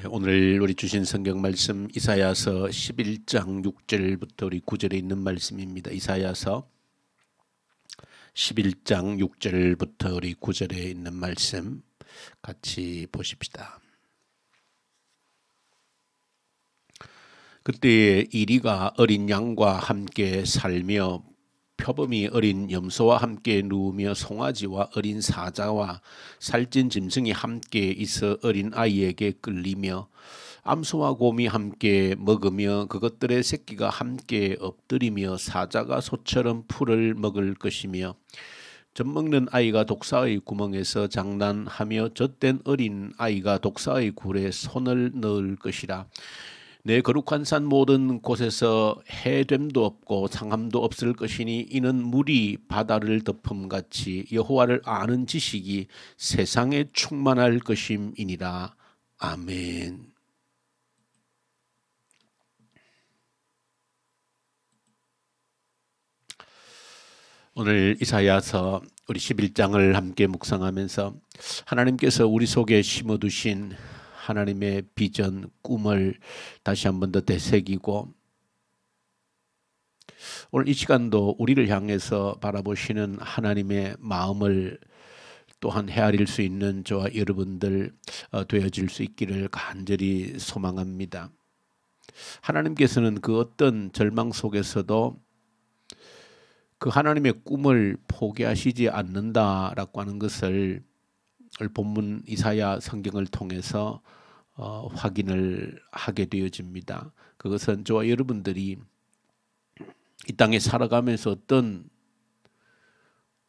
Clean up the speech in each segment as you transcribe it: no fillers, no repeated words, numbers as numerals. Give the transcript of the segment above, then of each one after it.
오늘 우리 주신 성경 말씀 이사야서 11장 6절부터 우리 9절에 있는 말씀입니다. 이사야서 11장 6절부터 우리 9절에 있는 말씀 같이 보십시다. 그때에 이리가 어린 양과 함께 살며 표범이 어린 염소와 함께 누우며 송아지와 어린 사자와 살찐 짐승이 함께 있어 어린 아이에게 끌리며 암소와 곰이 함께 먹으며 그것들의 새끼가 함께 엎드리며 사자가 소처럼 풀을 먹을 것이며 젖먹는 아이가 독사의 구멍에서 장난하며 젖된 어린 아이가 독사의 굴에 손을 넣을 것이라. 내 거룩한 산 모든 곳에서 해됨도 없고 상함도 없을 것이니 이는 물이 바다를 덮음같이 여호와를 아는 지식이 세상에 충만할 것임이니라. 아멘. 오늘 이사야서 우리 11장을 함께 묵상하면서 하나님께서 우리 속에 심어두신 하나님의 비전, 꿈을 다시 한 번 더 되새기고 오늘 이 시간도 우리를 향해서 바라보시는 하나님의 마음을 또한 헤아릴 수 있는 저와 여러분들 되어질 수 있기를 간절히 소망합니다. 하나님께서는 그 어떤 절망 속에서도 그 하나님의 꿈을 포기하시지 않는다라고 하는 것을 본문 이사야 성경을 통해서 확인을 하게 되어집니다. 그것은 저와 여러분들이 이 땅에 살아가면서 어떤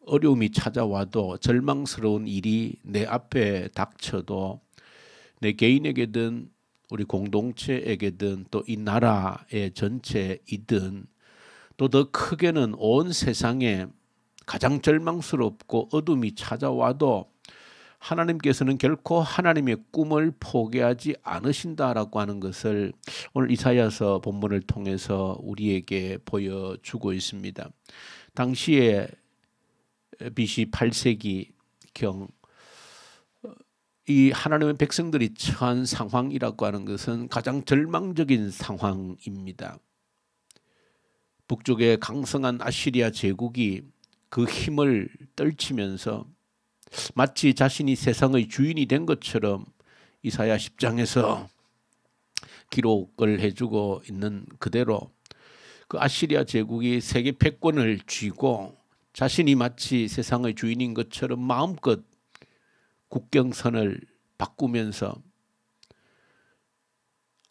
어려움이 찾아와도 절망스러운 일이 내 앞에 닥쳐도 내 개인에게든 우리 공동체에게든 또 이 나라의 전체이든 또 더 크게는 온 세상에 가장 절망스럽고 어둠이 찾아와도 하나님께서는 결코 하나님의 꿈을 포기하지 않으신다라고 하는 것을 오늘 이사야서 본문을 통해서 우리에게 보여주고 있습니다. 당시에 BC 8세기경 이 하나님의 백성들이 처한 상황이라고 하는 것은 가장 절망적인 상황입니다. 북쪽의 강성한 아시리아 제국이 그 힘을 떨치면서 마치 자신이 세상의 주인이 된 것처럼 이사야 10장에서 기록을 해주고 있는 그대로 그 아시리아 제국이 세계 패권을 쥐고 자신이 마치 세상의 주인인 것처럼 마음껏 국경선을 바꾸면서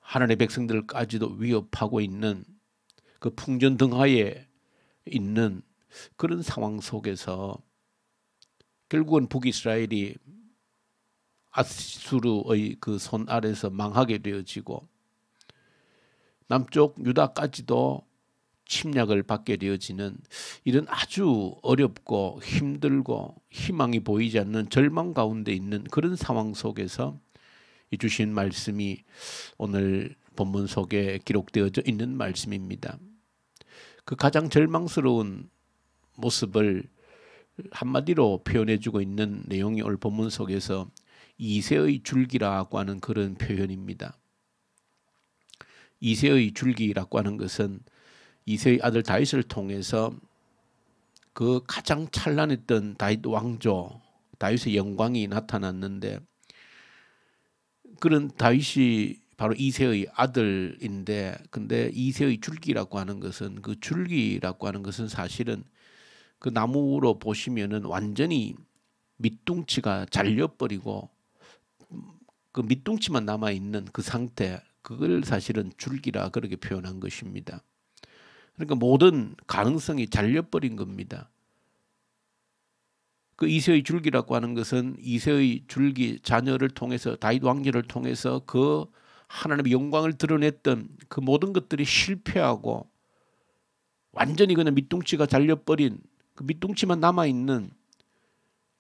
하나님의 백성들까지도 위협하고 있는 그 풍전등하에 있는 그런 상황 속에서 결국은 북이스라엘이 아수르의 그 손 아래서 망하게 되어지고 남쪽 유다까지도 침략을 받게 되어지는 이런 아주 어렵고 힘들고 희망이 보이지 않는 절망 가운데 있는 그런 상황 속에서 이 주신 말씀이 오늘 본문 속에 기록되어져 있는 말씀입니다. 그 가장 절망스러운 모습을 한마디로 표현해주고 있는 내용이 오늘 본문 속에서 이새의 줄기라고 하는 그런 표현입니다. 이새의 줄기라고 하는 것은 이새의 아들 다윗을 통해서 그 가장 찬란했던 다윗 왕조, 다윗의 영광이 나타났는데 그런 다윗이 바로 이새의 아들인데 근데 이새의 줄기라고 하는 것은 그 줄기라고 하는 것은 사실은 그 나무로 보시면은 완전히 밑둥치가 잘려버리고 그 밑둥치만 남아있는 그 상태, 그걸 사실은 줄기라 그렇게 표현한 것입니다. 그러니까 모든 가능성이 잘려버린 겁니다. 그 이새의 줄기라고 하는 것은 이새의 줄기 자녀를 통해서 다윗 왕조를 통해서 그 하나님의 영광을 드러냈던 그 모든 것들이 실패하고 완전히 그냥 밑둥치가 잘려버린 그 밑둥치만 남아있는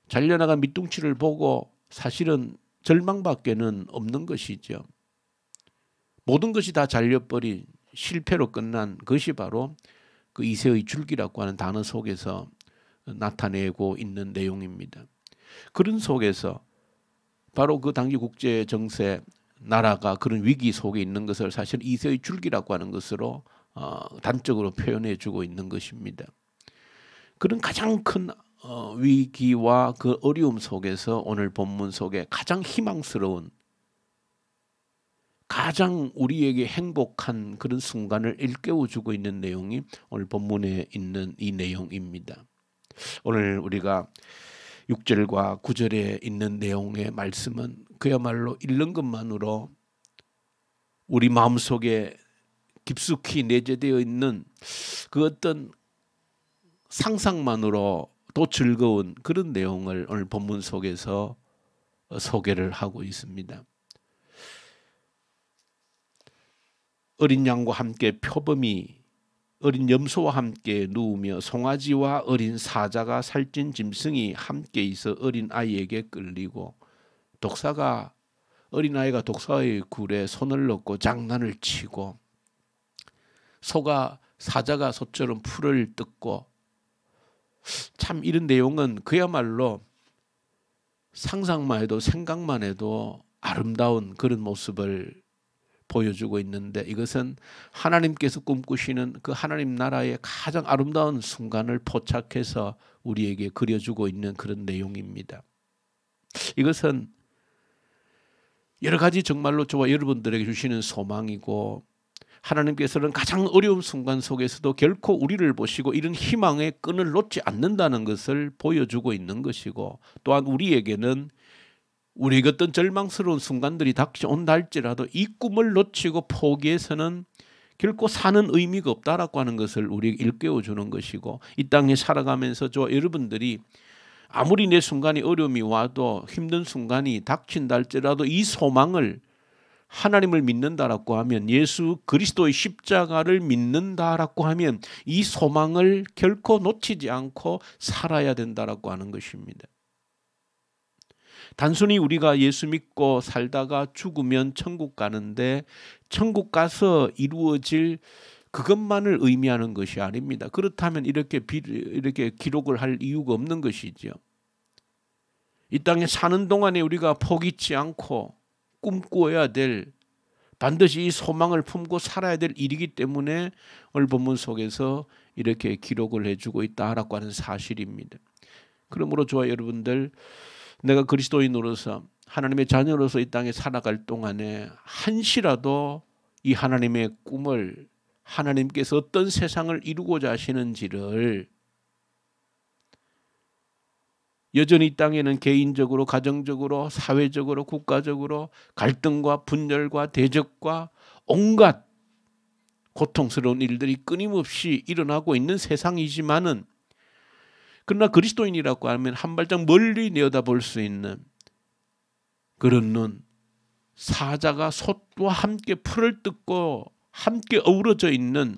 잘려나간 밑둥치를 보고 사실은 절망밖에는 없는 것이죠. 모든 것이 다 잘려버린 실패로 끝난 것이 바로 그 이새의 줄기라고 하는 단어 속에서 나타내고 있는 내용입니다. 그런 속에서 바로 그 당시 국제 정세 나라가 그런 위기 속에 있는 것을 사실 이새의 줄기라고 하는 것으로 단적으로 표현해 주고 있는 것입니다. 그런 가장 큰 위기와 그 어려움 속에서 오늘 본문 속에 가장 희망스러운, 가장 우리에게 행복한 그런 순간을 일깨워주고 있는 내용이 오늘 본문에 있는 이 내용입니다. 오늘 우리가 6절과 9절에 있는 내용의 말씀은 그야말로 읽는 것만으로 우리 마음속에 깊숙이 내재되어 있는 그 어떤 상상만으로도 즐거운 그런 내용을 오늘 본문 속에서 소개를 하고 있습니다. 어린 양과 함께 표범이 어린 염소와 함께 누우며 송아지와 어린 사자가 살찐 짐승이 함께 있어 어린 아이에게 끌리고 독사가 어린아이가 독사의 굴에 손을 넣고 장난을 치고 사자가 소처럼 풀을 뜯고, 참 이런 내용은 그야말로 상상만 해도 생각만 해도 아름다운 그런 모습을 보여주고 있는데, 이것은 하나님께서 꿈꾸시는 그 하나님 나라의 가장 아름다운 순간을 포착해서 우리에게 그려주고 있는 그런 내용입니다. 이것은 여러 가지 정말로 저와 여러분들에게 주시는 소망이고, 하나님께서는 가장 어려운 순간 속에서도 결코 우리를 보시고 이런 희망의 끈을 놓지 않는다는 것을 보여주고 있는 것이고, 또한 우리에게는 우리에게 어떤 절망스러운 순간들이 닥쳐온다 할지라도 이 꿈을 놓치고 포기해서는 결코 사는 의미가 없다라고 하는 것을 우리에게 일깨워주는 것이고, 이 땅에 살아가면서 저와 여러분들이 아무리 내 순간이 어려움이 와도 힘든 순간이 닥친다 할지라도 이 소망을, 하나님을 믿는다라고 하면, 예수 그리스도의 십자가를 믿는다라고 하면 이 소망을 결코 놓치지 않고 살아야 된다라고 하는 것입니다. 단순히 우리가 예수 믿고 살다가 죽으면 천국 가는데 천국 가서 이루어질 그것만을 의미하는 것이 아닙니다. 그렇다면 이렇게 기록을 할 이유가 없는 것이죠. 이 땅에 사는 동안에 우리가 포기치 않고 꿈꾸어야 될, 반드시 이 소망을 품고 살아야 될 일이기 때문에 오늘 본문 속에서 이렇게 기록을 해주고 있다라고 하는 사실입니다. 그러므로 저와 여러분들, 내가 그리스도인으로서 하나님의 자녀로서 이 땅에 살아갈 동안에 한시라도 이 하나님의 꿈을, 하나님께서 어떤 세상을 이루고자 하시는지를, 여전히 이 땅에는 개인적으로, 가정적으로, 사회적으로, 국가적으로 갈등과 분열과 대적과 온갖 고통스러운 일들이 끊임없이 일어나고 있는 세상이지만은, 그러나 그리스도인이라고 하면 한 발짝 멀리 내다볼 수 있는 그런 눈, 사자가 솥과 함께 풀을 뜯고 함께 어우러져 있는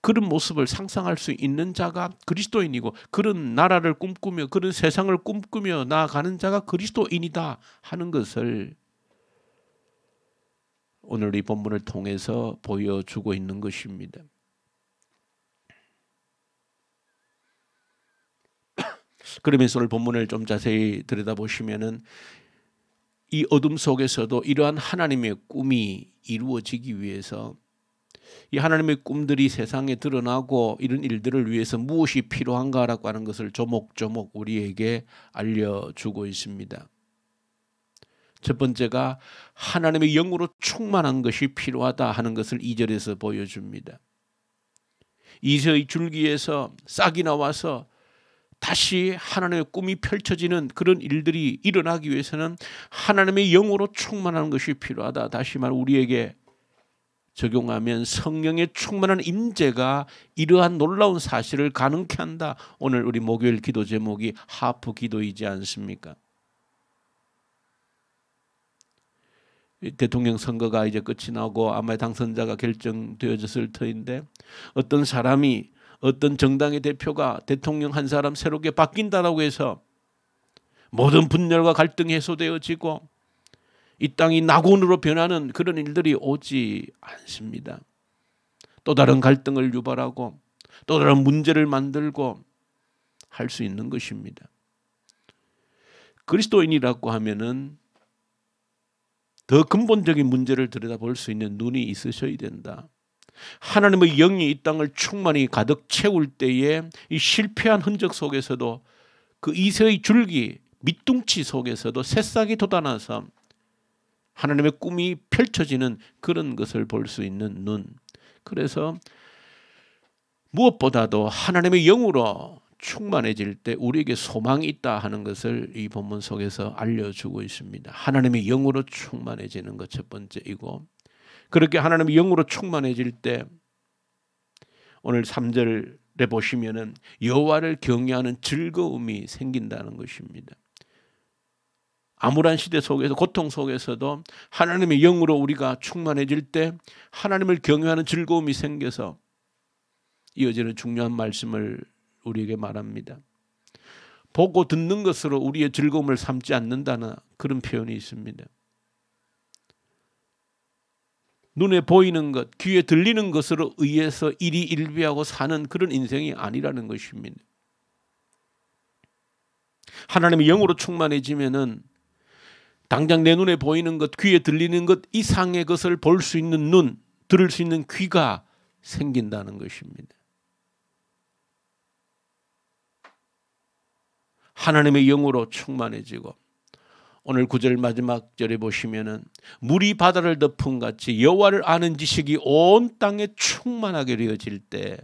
그런 모습을 상상할 수 있는 자가 그리스도인이고, 그런 나라를 꿈꾸며 그런 세상을 꿈꾸며 나아가는 자가 그리스도인이다 하는 것을 오늘 이 본문을 통해서 보여주고 있는 것입니다. 그러면서 오늘 본문을 좀 자세히 들여다보시면은 이 어둠 속에서도 이러한 하나님의 꿈이 이루어지기 위해서, 이 하나님의 꿈들이 세상에 드러나고 이런 일들을 위해서 무엇이 필요한가라고 하는 것을 조목조목 우리에게 알려주고 있습니다. 첫 번째가 하나님의 영으로 충만한 것이 필요하다 하는 것을 2절에서 보여줍니다. 이새의 줄기에서 싹이 나와서 다시 하나님의 꿈이 펼쳐지는 그런 일들이 일어나기 위해서는 하나님의 영으로 충만한 것이 필요하다. 다시 말해 우리에게 적용하면 성령의 충만한 임재가 이러한 놀라운 사실을 가능케 한다. 오늘 우리 목요일 기도 제목이 하프 기도이지 않습니까? 대통령 선거가 이제 끝이 나고 아마 당선자가 결정되어졌을 터인데, 어떤 사람이, 어떤 정당의 대표가 대통령 한 사람 새롭게 바뀐다라고 해서 모든 분열과 갈등이 해소되어지고 이 땅이 낙원으로 변하는 그런 일들이 오지 않습니다. 또 다른 갈등을 유발하고 또 다른 문제를 만들고 할 수 있는 것입니다. 그리스도인이라고 하면은 더 근본적인 문제를 들여다볼 수 있는 눈이 있으셔야 된다. 하나님의 영이 이 땅을 충만히 가득 채울 때에 이 실패한 흔적 속에서도 그 이새의 줄기, 밑둥치 속에서도 새싹이 돋아나서 하나님의 꿈이 펼쳐지는 그런 것을 볼 수 있는 눈. 그래서 무엇보다도 하나님의 영으로 충만해질 때 우리에게 소망이 있다 하는 것을 이 본문 속에서 알려주고 있습니다. 하나님의 영으로 충만해지는 것 첫 번째이고, 그렇게 하나님의 영으로 충만해질 때 오늘 3절에 보시면은 여호와를 경외하는 즐거움이 생긴다는 것입니다. 암울한 시대 속에서, 고통 속에서도 하나님의 영으로 우리가 충만해질 때 하나님을 경외하는 즐거움이 생겨서 이어지는 중요한 말씀을 우리에게 말합니다. 보고 듣는 것으로 우리의 즐거움을 삼지 않는다는 그런 표현이 있습니다. 눈에 보이는 것, 귀에 들리는 것으로 의해서 일희일비하고 사는 그런 인생이 아니라는 것입니다. 하나님의 영으로 충만해지면은 당장 내 눈에 보이는 것, 귀에 들리는 것 이상의 것을 볼 수 있는 눈, 들을 수 있는 귀가 생긴다는 것입니다. 하나님의 영으로 충만해지고, 오늘 9절 마지막 절에 보시면은 물이 바다를 덮은 같이 여호와를 아는 지식이 온 땅에 충만하게 되어질 때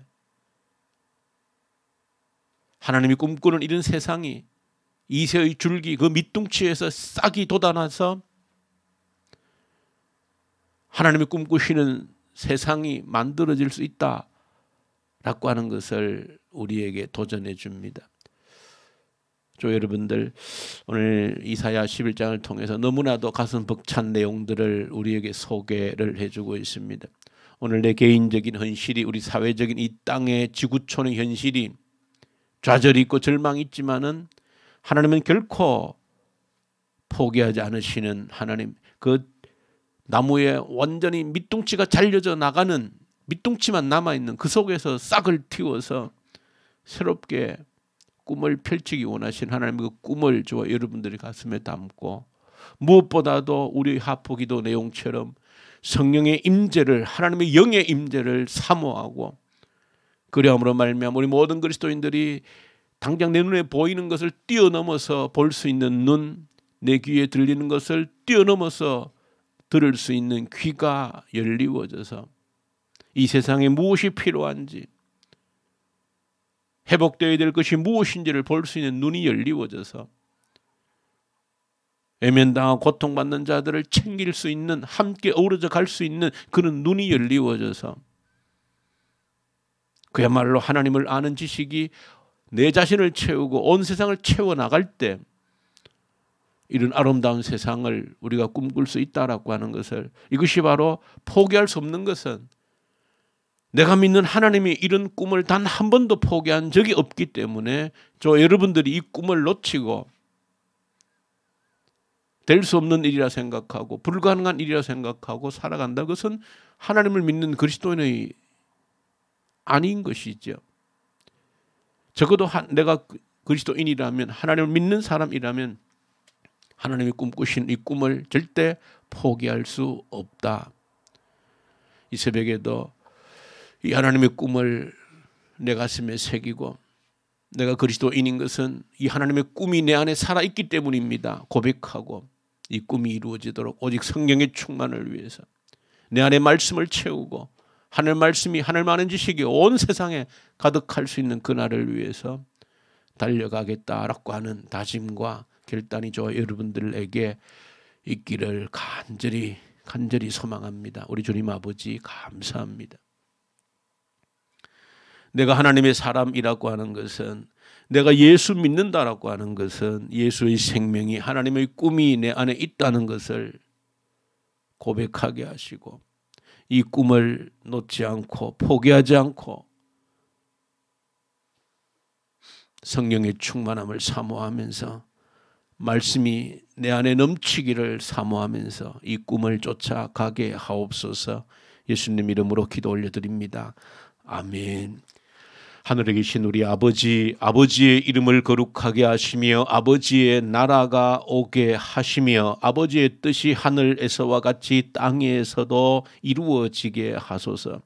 하나님이 꿈꾸는 이런 세상이 이새의 줄기 그 밑둥치에서 싹이 돋아나서 하나님이 꿈꾸시는 세상이 만들어질 수 있다라고 하는 것을 우리에게 도전해 줍니다. 여러분들, 오늘 이사야 11장을 통해서 너무나도 가슴 벅찬 내용들을 우리에게 소개를 해주고 있습니다. 오늘 내 개인적인 현실이, 우리 사회적인 이 땅의 지구촌의 현실이 좌절이 있고 절망이 있지만은 하나님은 결코 포기하지 않으시는 하나님, 그 나무에 완전히 밑둥치가 잘려져 나가는, 밑둥치만 남아있는 그 속에서 싹을 틔워서 새롭게 꿈을 펼치기 원하신 하나님의 그 꿈을 저와 여러분들이 가슴에 담고, 무엇보다도 우리 하포기도 내용처럼 성령의 임재를, 하나님의 영의 임재를 사모하고, 그리함으로 말미암아 우리 모든 그리스도인들이 당장 내 눈에 보이는 것을 뛰어넘어서 볼 수 있는 눈, 내 귀에 들리는 것을 뛰어넘어서 들을 수 있는 귀가 열리워져서 이 세상에 무엇이 필요한지, 회복되어야 될 것이 무엇인지를 볼 수 있는 눈이 열리워져서 외면당하고 고통받는 자들을 챙길 수 있는, 함께 어우러져 갈 수 있는 그런 눈이 열리워져서 그야말로 하나님을 아는 지식이 내 자신을 채우고 온 세상을 채워나갈 때 이런 아름다운 세상을 우리가 꿈꿀 수 있다라고 하는 것을, 이것이 바로 포기할 수 없는 것은 내가 믿는 하나님이 이런 꿈을 단 한 번도 포기한 적이 없기 때문에 여러분들이 이 꿈을 놓치고 될 수 없는 일이라 생각하고 불가능한 일이라 생각하고 살아간다. 그것은 하나님을 믿는 그리스도인의 아닌 것이죠. 적어도 내가 그리스도인이라면, 하나님을 믿는 사람이라면 하나님이 꿈꾸신 이 꿈을 절대 포기할 수 없다. 이 새벽에도 이 하나님의 꿈을 내 가슴에 새기고, 내가 그리스도인인 것은 이 하나님의 꿈이 내 안에 살아있기 때문입니다 고백하고, 이 꿈이 이루어지도록 오직 성령의 충만을 위해서 내 안에 말씀을 채우고 하늘 말씀이, 하늘 많은 지식이 온 세상에 가득할 수 있는 그날을 위해서 달려가겠다라고 하는 다짐과 결단이 저와 여러분들에게 있기를 간절히 소망합니다. 우리 주님 아버지 감사합니다. 내가 하나님의 사람이라고 하는 것은, 내가 예수 믿는다라고 하는 것은 예수의 생명이, 하나님의 꿈이 내 안에 있다는 것을 고백하게 하시고, 이 꿈을 놓지 않고 포기하지 않고 성령의 충만함을 사모하면서, 말씀이 내 안에 넘치기를 사모하면서 이 꿈을 쫓아가게 하옵소서. 예수님 이름으로 기도 올려드립니다. 아멘. 하늘에 계신 우리 아버지, 아버지의 이름을 거룩하게 하시며 아버지의 나라가 오게 하시며 아버지의 뜻이 하늘에서와 같이 땅에서도 이루어지게 하소서.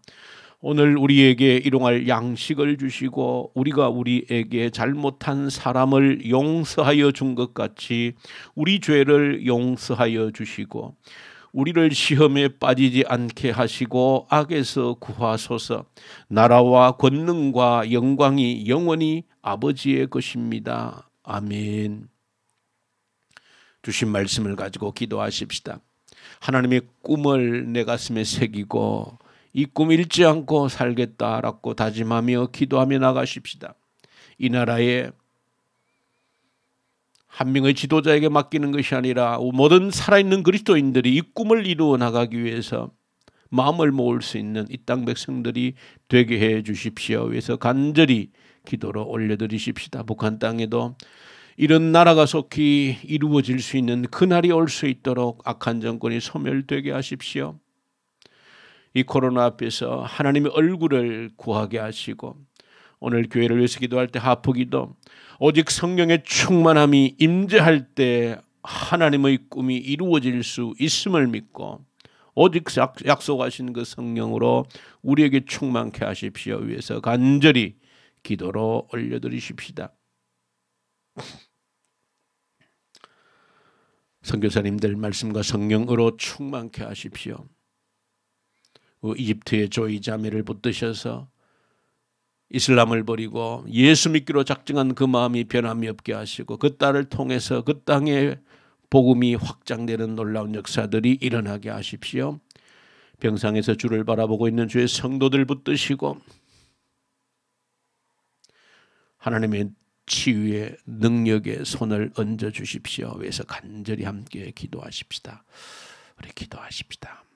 오늘 우리에게 일용할 양식을 주시고 우리가 우리에게 잘못한 사람을 용서하여 준 것 같이 우리 죄를 용서하여 주시고 우리를 시험에 빠지지 않게 하시고 악에서 구하소서. 나라와 권능과 영광이 영원히 아버지의 것입니다. 아멘. 주신 말씀을 가지고 기도하십시다. 하나님의 꿈을 내 가슴에 새기고 이 꿈 잃지 않고 살겠다라고 다짐하며 기도하며 나가십시다. 이 나라에 한 명의 지도자에게 맡기는 것이 아니라 모든 살아있는 그리스도인들이 이 꿈을 이루어 나가기 위해서 마음을 모을 수 있는 이 땅 백성들이 되게 해 주십시오. 위해서 간절히 기도로 올려드리십시다. 북한 땅에도 이런 나라가 속히 이루어질 수 있는 그날이 올 수 있도록 악한 정권이 소멸되게 하십시오. 이 코로나 앞에서 하나님의 얼굴을 구하게 하시고 오늘 교회를 위해서 기도할 때 하프기도 오직 성령의 충만함이 임재할 때 하나님의 꿈이 이루어질 수 있음을 믿고 오직 약속하신 그 성령으로 우리에게 충만케 하십시오. 위해서 간절히 기도로 올려드리십시다. 선교사님들 말씀과 성령으로 충만케 하십시오. 이집트의 조이 자매를 붙드셔서 이슬람을 버리고 예수 믿기로 작정한 그 마음이 변함이 없게 하시고 그 딸을 통해서 그 땅에 복음이 확장되는 놀라운 역사들이 일어나게 하십시오. 병상에서 주를 바라보고 있는 주의 성도들 붙드시고 하나님의 치유의 능력의 손을 얹어 주십시오. 위해서 간절히 함께 기도하십시다. 우리 기도하십시다.